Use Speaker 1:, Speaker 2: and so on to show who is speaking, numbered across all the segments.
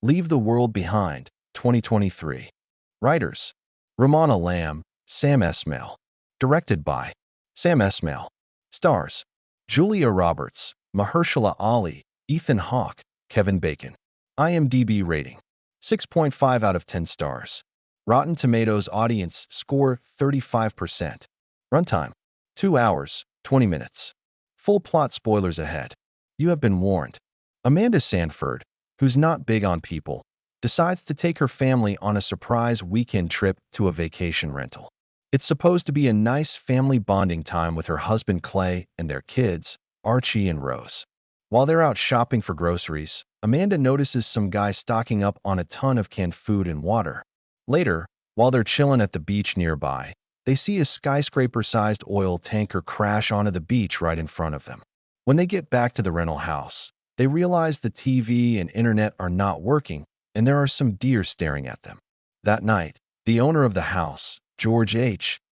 Speaker 1: Leave the World Behind, 2023. Writers: Ramona Lamb, Sam Esmail. Directed by Sam Esmail. Stars: Julia Roberts, Mahershala Ali, Ethan Hawke, Kevin Bacon. IMDb rating: 6.5 out of 10 stars. Rotten Tomatoes audience score 35%. Runtime: 2 hours, 20 minutes. Full plot spoilers ahead. You have been warned. Amanda Sanford, who's not big on people, decides to take her family on a surprise weekend trip to a vacation rental. It's supposed to be a nice family bonding time with her husband Clay and their kids, Archie and Rose. While they're out shopping for groceries, Amanda notices some guy stocking up on a ton of canned food and water. Later, while they're chilling at the beach nearby, they see a skyscraper-sized oil tanker crash onto the beach right in front of them. When they get back to the rental house, they realize the TV and internet are not working, and there are some deer staring at them. That night, the owner of the house, George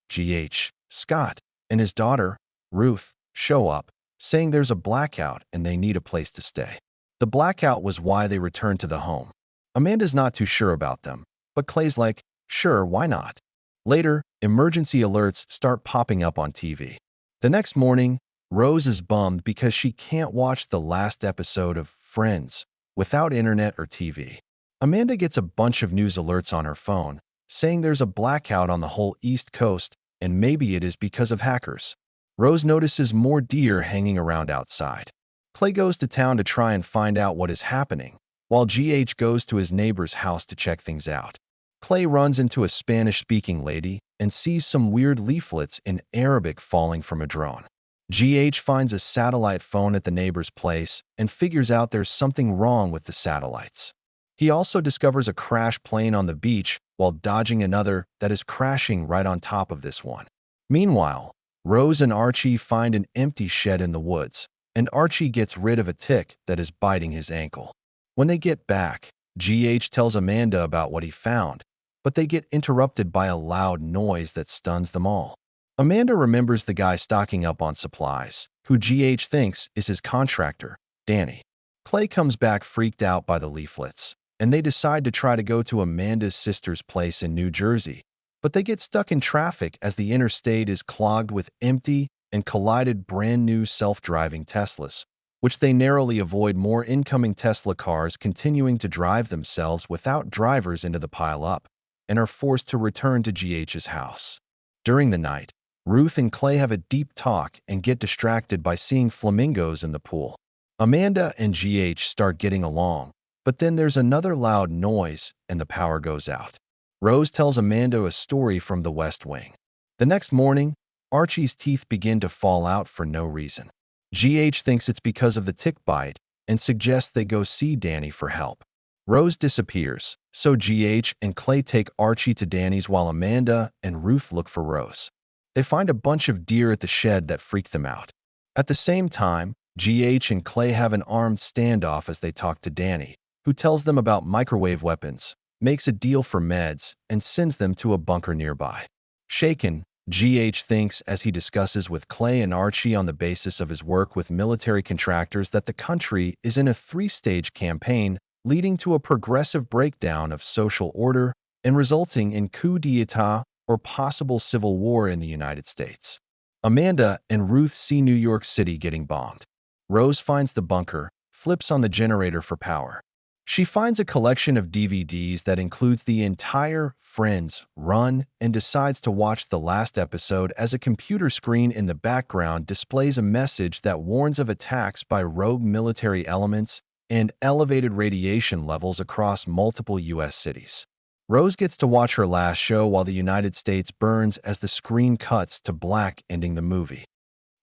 Speaker 1: G.H. Scott, and his daughter, Ruth, show up, saying there's a blackout and they need a place to stay. The blackout was why they returned to the home. Amanda's not too sure about them, but Clay's like, sure, why not? Later, emergency alerts start popping up on TV. The next morning, Rose is bummed because she can't watch the last episode of Friends without internet or TV. Amanda gets a bunch of news alerts on her phone, saying there's a blackout on the whole East Coast, and maybe it is because of hackers. Rose notices more deer hanging around outside. Clay goes to town to try and find out what is happening, while GH goes to his neighbor's house to check things out. Clay runs into a Spanish-speaking lady and sees some weird leaflets in Arabic falling from a drone. GH finds a satellite phone at the neighbor's place and figures out there's something wrong with the satellites. He also discovers a crashed plane on the beach while dodging another that is crashing right on top of this one. Meanwhile, Rose and Archie find an empty shed in the woods, and Archie gets rid of a tick that is biting his ankle. When they get back, GH tells Amanda about what he found, but they get interrupted by a loud noise that stuns them all. Amanda remembers the guy stocking up on supplies, who GH thinks is his contractor, Danny. Clay comes back freaked out by the leaflets, and they decide to try to go to Amanda's sister's place in New Jersey, but they get stuck in traffic as the interstate is clogged with empty and collided brand-new self-driving Teslas, which they narrowly avoid more incoming Tesla cars continuing to drive themselves without drivers into the pile-up, and are forced to return to GH's house. During the night, Ruth and Clay have a deep talk and get distracted by seeing flamingos in the pool. Amanda and GH start getting along, but then there's another loud noise and the power goes out. Rose tells Amanda a story from the West Wing. The next morning, Archie's teeth begin to fall out for no reason. GH thinks it's because of the tick bite and suggests they go see Danny for help. Rose disappears, so GH and Clay take Archie to Danny's while Amanda and Ruth look for Rose. They find a bunch of deer at the shed that freak them out. At the same time, GH and Clay have an armed standoff as they talk to Danny, who tells them about microwave weapons, makes a deal for meds, and sends them to a bunker nearby. Shaken, GH thinks as he discusses with Clay and Archie on the basis of his work with military contractors that the country is in a three-stage campaign leading to a progressive breakdown of social order and resulting in coup d'etat or possible civil war in the United States. Amanda and Ruth see New York City getting bombed. Rose finds the bunker, flips on the generator for power. She finds a collection of DVDs that includes the entire Friends run and decides to watch the last episode as a computer screen in the background displays a message that warns of attacks by rogue military elements and elevated radiation levels across multiple U.S. cities. Rose gets to watch her last show while the United States burns as the screen cuts to black, ending the movie.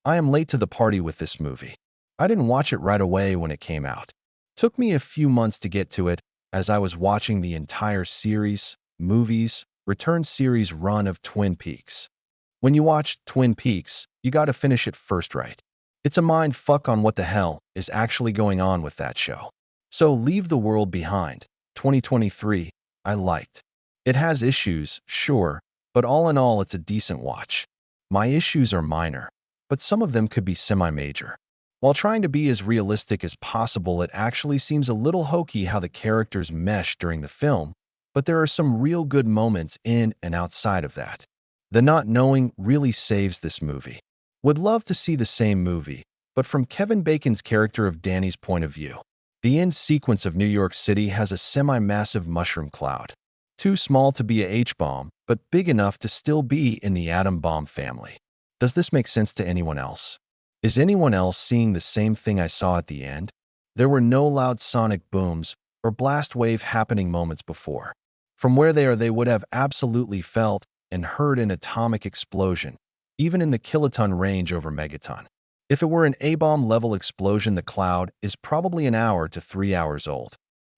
Speaker 1: I am late to the party with this movie. I didn't watch it right away when it came out. Took me a few months to get to it as I was watching the entire return series run of Twin Peaks. When you watch Twin Peaks, you gotta finish it first right. It's a mind fuck on what the hell is actually going on with that show. So Leave the World Behind, 2023, I liked. It has issues, sure, but all in all it's a decent watch. My issues are minor, but some of them could be semi-major. While trying to be as realistic as possible, it actually seems a little hokey how the characters mesh during the film, but there are some real good moments in and outside of that. The not knowing really saves this movie. Would love to see the same movie, but from Kevin Bacon's character of Danny's point of view. The end sequence of New York City has a semi-massive mushroom cloud. Too small to be a H-bomb, but big enough to still be in the atom bomb family. Does this make sense to anyone else? Is anyone else seeing the same thing I saw at the end? There were no loud sonic booms or blast wave happening moments before. From where they are, they would have absolutely felt and heard an atomic explosion, even in the kiloton range over megaton. If it were an A-bomb level explosion, the cloud is probably an hour to 3 hours old.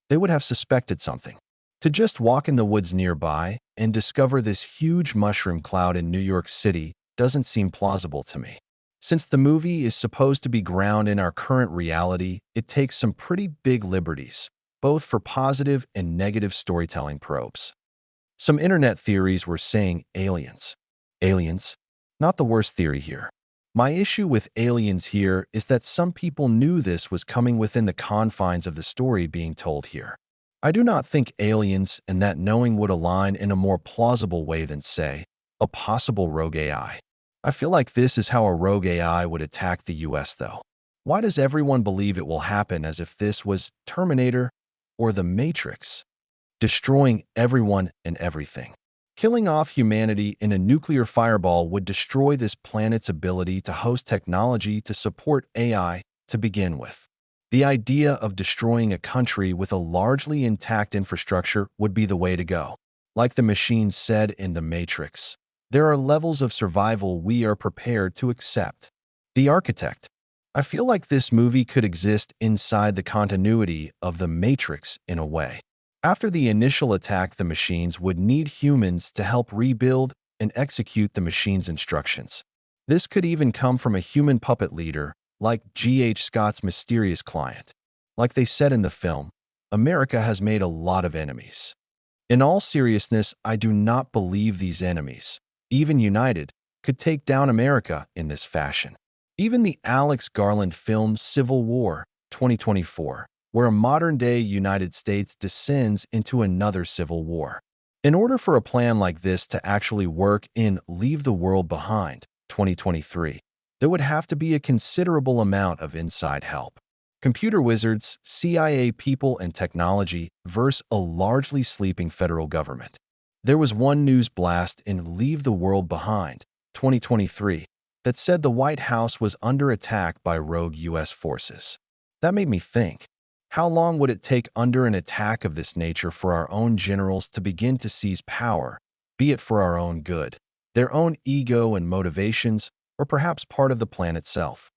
Speaker 1: They would have suspected something. To just walk in the woods nearby and discover this huge mushroom cloud in New York City doesn't seem plausible to me. Since the movie is supposed to be grounded in our current reality, it takes some pretty big liberties, both for positive and negative storytelling probes. Some internet theories were saying aliens. Aliens? Not the worst theory here. My issue with aliens here is that some people knew this was coming within the confines of the story being told here. I do not think aliens and that knowing would align in a more plausible way than, say, a possible rogue AI. I feel like this is how a rogue AI would attack the US, though. Why does everyone believe it will happen as if this was Terminator or The Matrix? Destroying everyone and everything. Killing off humanity in a nuclear fireball would destroy this planet's ability to host technology to support AI to begin with. The idea of destroying a country with a largely intact infrastructure would be the way to go. Like the machine said in The Matrix, there are levels of survival we are prepared to accept. The Architect. I feel like this movie could exist inside the continuity of The Matrix in a way. After the initial attack, the machines would need humans to help rebuild and execute the machine's instructions. This could even come from a human puppet leader, like G.H. Scott's mysterious client. Like they said in the film, America has made a lot of enemies. In all seriousness, I do not believe these enemies, even united, could take down America in this fashion. Even the Alex Garland film Civil War, 2024, where a modern-day United States descends into another civil war. In order for a plan like this to actually work in Leave the World Behind, 2023, there would have to be a considerable amount of inside help. Computer wizards, CIA people, and technology versus a largely sleeping federal government. There was one news blast in Leave the World Behind, 2023, that said the White House was under attack by rogue U.S. forces. That made me think, how long would it take under an attack of this nature for our own generals to begin to seize power, be it for our own good, their own ego and motivations, or perhaps part of the plan itself?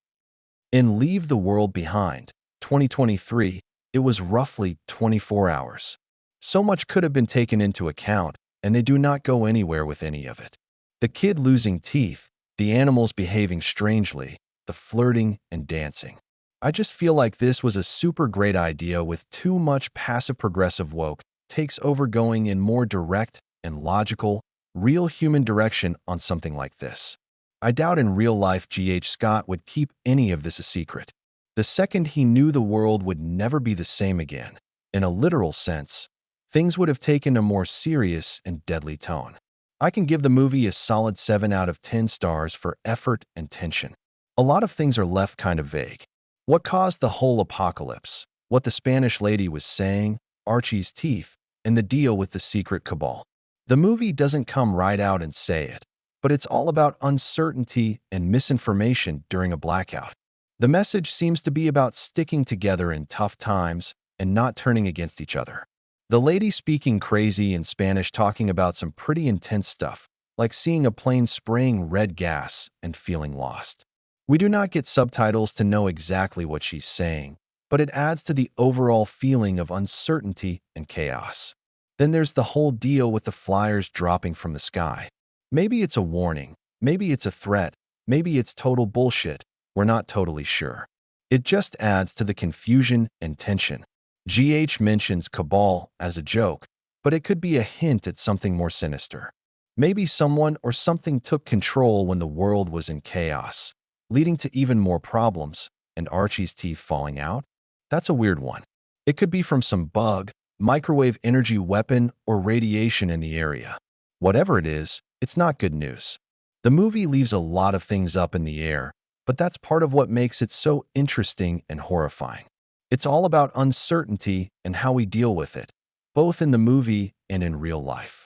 Speaker 1: In Leave the World Behind, 2023, it was roughly 24 hours. So much could have been taken into account, and they do not go anywhere with any of it. The kid losing teeth, the animals behaving strangely, the flirting and dancing. I just feel like this was a super great idea with too much passive-progressive woke takes over going in more direct and logical, real human direction on something like this. I doubt in real life G.H. Scott would keep any of this a secret. The second he knew the world would never be the same again, in a literal sense, things would have taken a more serious and deadly tone. I can give the movie a solid 7 out of 10 stars for effort and tension. A lot of things are left kind of vague. What caused the whole apocalypse? What the Spanish lady was saying, Archie's teeth, and the deal with the secret cabal. The movie doesn't come right out and say it, but it's all about uncertainty and misinformation during a blackout. The message seems to be about sticking together in tough times and not turning against each other. The lady speaking crazy in Spanish talking about some pretty intense stuff, like seeing a plane spraying red gas and feeling lost. We do not get subtitles to know exactly what she's saying, but it adds to the overall feeling of uncertainty and chaos. Then there's the whole deal with the flyers dropping from the sky. Maybe it's a warning, maybe it's a threat, maybe it's total bullshit, we're not totally sure. It just adds to the confusion and tension. GH mentions cabal as a joke, but it could be a hint at something more sinister. Maybe someone or something took control when the world was in chaos, leading to even more problems and Archie's teeth falling out? That's a weird one. It could be from some bug, microwave energy weapon, or radiation in the area. Whatever it is, it's not good news. The movie leaves a lot of things up in the air, but that's part of what makes it so interesting and horrifying. It's all about uncertainty and how we deal with it, both in the movie and in real life.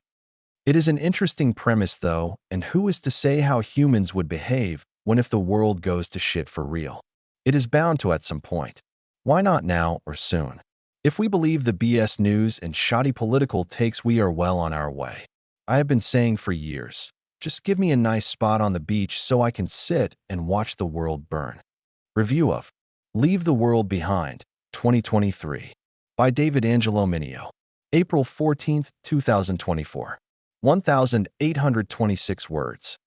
Speaker 1: It is an interesting premise, though, and who is to say how humans would behave when if the world goes to shit for real? It is bound to at some point. Why not now or soon? If we believe the BS news and shoddy political takes, we are well on our way. I have been saying for years, just give me a nice spot on the beach so I can sit and watch the world burn. Review of Leave the World Behind, 2023, by David Angelo Mineo. April 14, 2024. 1,826 words.